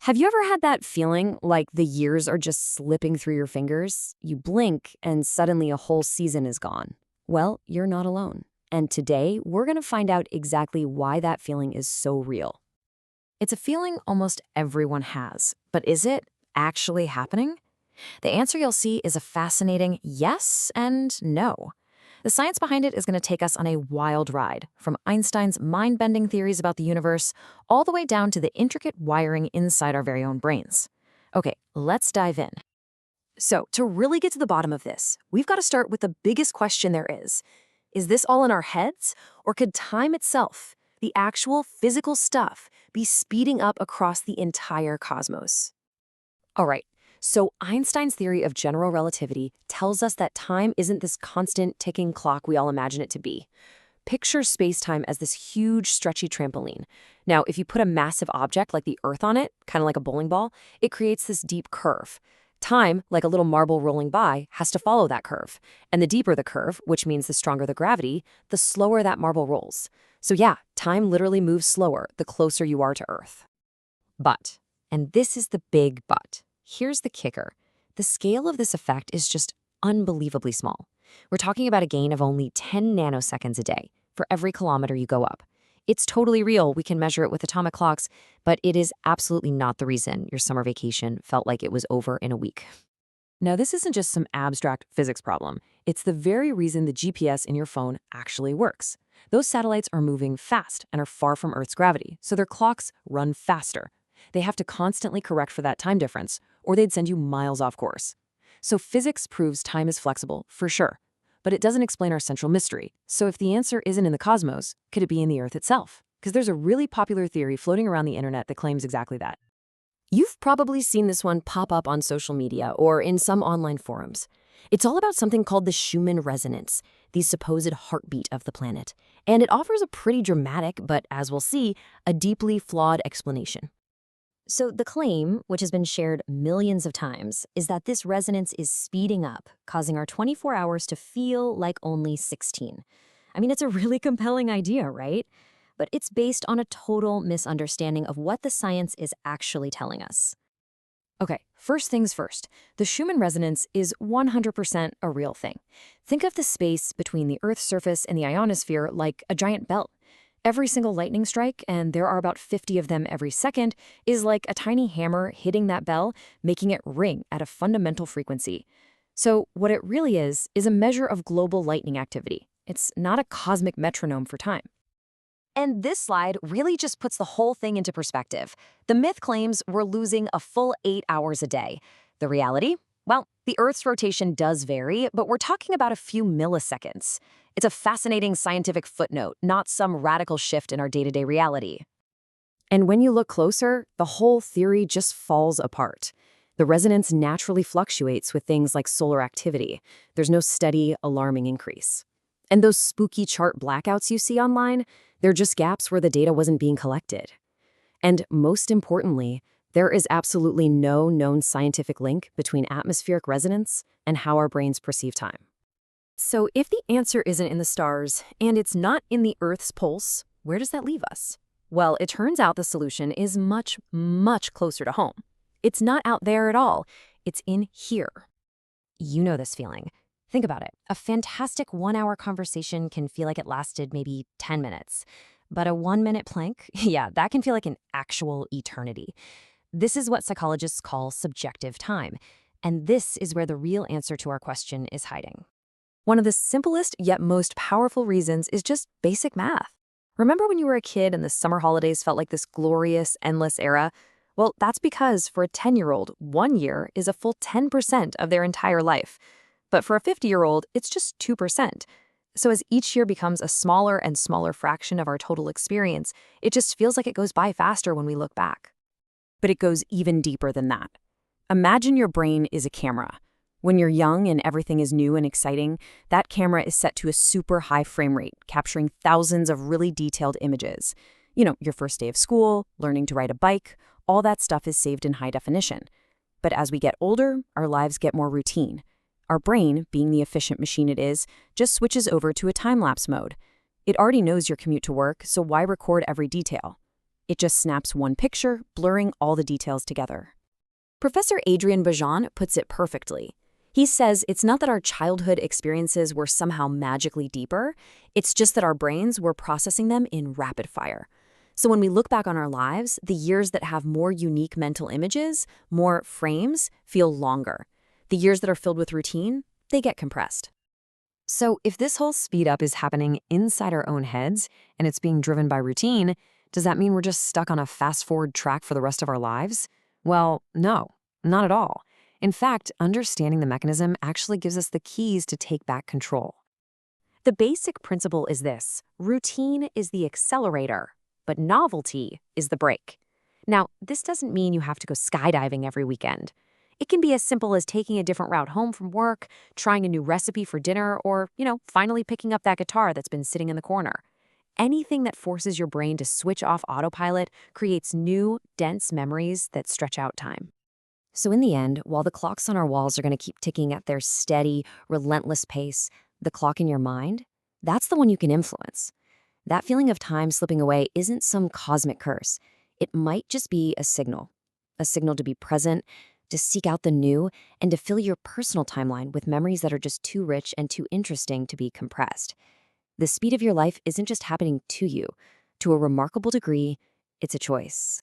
Have you ever had that feeling like the years are just slipping through your fingers? You blink and suddenly a whole season is gone. Well, you're not alone. And today, we're going to find out exactly why that feeling is so real. It's a feeling almost everyone has, but is it actually happening? The answer you'll see is a fascinating yes and no. The science behind it is going to take us on a wild ride, from Einstein's mind-bending theories about the universe all the way down to the intricate wiring inside our very own brains. Okay, let's dive in. So, to really get to the bottom of this, we've got to start with the biggest question there is. Is this all in our heads, or could time itself, the actual physical stuff, be speeding up across the entire cosmos? All right. So Einstein's theory of general relativity tells us that time isn't this constant ticking clock we all imagine it to be. Picture space-time as this huge, stretchy trampoline. Now, if you put a massive object like the Earth on it, kind of like a bowling ball, it creates this deep curve. Time, like a little marble rolling by, has to follow that curve. And the deeper the curve, which means the stronger the gravity, the slower that marble rolls. So yeah, time literally moves slower the closer you are to Earth. But, and this is the big but, here's the kicker. The scale of this effect is just unbelievably small. We're talking about a gain of only 10 nanoseconds a day for every kilometer you go up. It's totally real, we can measure it with atomic clocks, but it is absolutely not the reason your summer vacation felt like it was over in a week. Now, this isn't just some abstract physics problem. It's the very reason the GPS in your phone actually works. Those satellites are moving fast and are far from Earth's gravity, so their clocks run faster. They have to constantly correct for that time difference, or they'd send you miles off course. So physics proves time is flexible, for sure. But it doesn't explain our central mystery. So if the answer isn't in the cosmos, could it be in the Earth itself? Because there's a really popular theory floating around the internet that claims exactly that. You've probably seen this one pop up on social media or in some online forums. It's all about something called the Schumann resonance, the supposed heartbeat of the planet. And it offers a pretty dramatic, but as we'll see, a deeply flawed explanation. So the claim, which has been shared millions of times, is that this resonance is speeding up, causing our 24 hours to feel like only 16. I mean, it's a really compelling idea, right? But it's based on a total misunderstanding of what the science is actually telling us. Okay, first things first. The Schumann resonance is 100% a real thing. Think of the space between the Earth's surface and the ionosphere like a giant belt. Every single lightning strike, and there are about 50 of them every second, is like a tiny hammer hitting that bell, making it ring at a fundamental frequency. So what it really is a measure of global lightning activity. It's not a cosmic metronome for time. And this slide really just puts the whole thing into perspective. The myth claims we're losing a full 8 hours a day. The reality? Well, the Earth's rotation does vary, but we're talking about a few milliseconds. It's a fascinating scientific footnote, not some radical shift in our day-to-day reality. And when you look closer, the whole theory just falls apart. The resonance naturally fluctuates with things like solar activity. There's no steady, alarming increase. And those spooky chart blackouts you see online, they're just gaps where the data wasn't being collected. And most importantly, there is absolutely no known scientific link between atmospheric resonance and how our brains perceive time. So if the answer isn't in the stars, and it's not in the Earth's pulse, where does that leave us? Well, it turns out the solution is much, much closer to home. It's not out there at all. It's in here. You know this feeling. Think about it. A fantastic 1-hour conversation can feel like it lasted maybe 10 minutes. But a 1-minute plank, yeah, that can feel like an actual eternity. This is what psychologists call subjective time. And this is where the real answer to our question is hiding. One of the simplest yet most powerful reasons is just basic math. Remember when you were a kid and the summer holidays felt like this glorious, endless era? Well, that's because for a 10-year-old, 1 year is a full 10% of their entire life. But for a 50-year-old, it's just 2%. So as each year becomes a smaller and smaller fraction of our total experience, it just feels like it goes by faster when we look back. But it goes even deeper than that. Imagine your brain is a camera. When you're young and everything is new and exciting, that camera is set to a super high frame rate, capturing thousands of really detailed images. You know, your first day of school, learning to ride a bike, all that stuff is saved in high definition. But as we get older, our lives get more routine. Our brain, being the efficient machine it is, just switches over to a time-lapse mode. It already knows your commute to work, so why record every detail? It just snaps one picture, blurring all the details together. Professor Adrian Bajan puts it perfectly. He says it's not that our childhood experiences were somehow magically deeper, it's just that our brains were processing them in rapid fire. So when we look back on our lives, the years that have more unique mental images, more frames, feel longer. The years that are filled with routine, they get compressed. So if this whole speed up is happening inside our own heads and it's being driven by routine, does that mean we're just stuck on a fast-forward track for the rest of our lives? Well, no, not at all. In fact, understanding the mechanism actually gives us the keys to take back control. The basic principle is this: routine is the accelerator, but novelty is the brake. Now, this doesn't mean you have to go skydiving every weekend. It can be as simple as taking a different route home from work, trying a new recipe for dinner, or, finally picking up that guitar that's been sitting in the corner. Anything that forces your brain to switch off autopilot creates new, dense memories that stretch out time. So in the end, while the clocks on our walls are going to keep ticking at their steady, relentless pace, the clock in your mind, that's the one you can influence. That feeling of time slipping away isn't some cosmic curse. It might just be a signal to be present, to seek out the new, and to fill your personal timeline with memories that are just too rich and too interesting to be compressed. The speed of your life isn't just happening to you. To a remarkable degree, it's a choice.